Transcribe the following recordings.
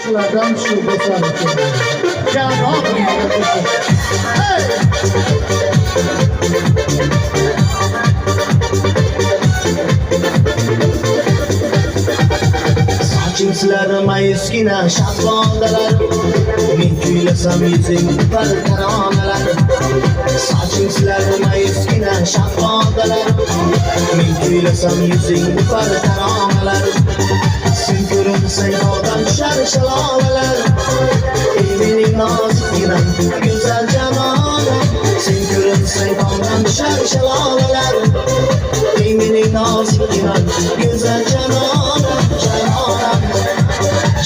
Kuşlardan şu besar Canan Hey! Saçımsılar mayıskina şahbandalar Men kuylasam yüzing bir taronalar Saçımsılar mayıskina şahbandalar Men kuylasam yüzing bir taronalar Sen ko'rinsang odam sharshalolar Ey mening nozikginam go'zal janonim Sen ko'rinsang odam sharshalolar Ey mening nozikginam go'zal janonim Janonim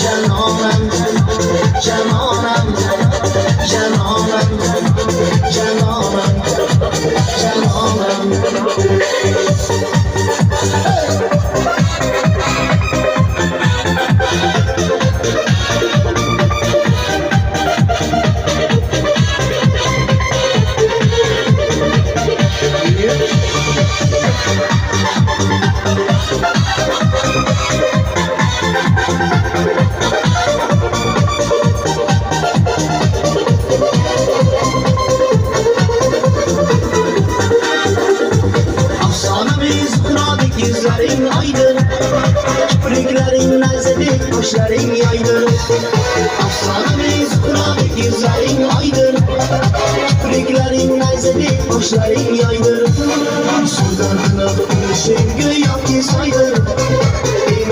Janonim Janonim Janonim Janonim Yüzlerin aydın, kipriklerin nazedik, kaşların yaydın. Afsanemiz kuradık, yüzlerin aydın, kipriklerin nazedik, kaşların yaydın. Sudan kınıp gülüşün göğe saydın,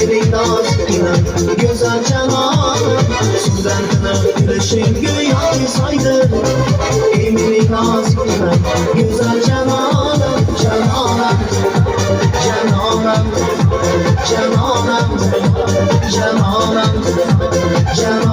emeğin nazikine güzel cananım. Sudan kınıp gülüşün göğe saydın, emeğin nazikine güzel cananım, cananım. Cananım, cananım, cananım, cananım.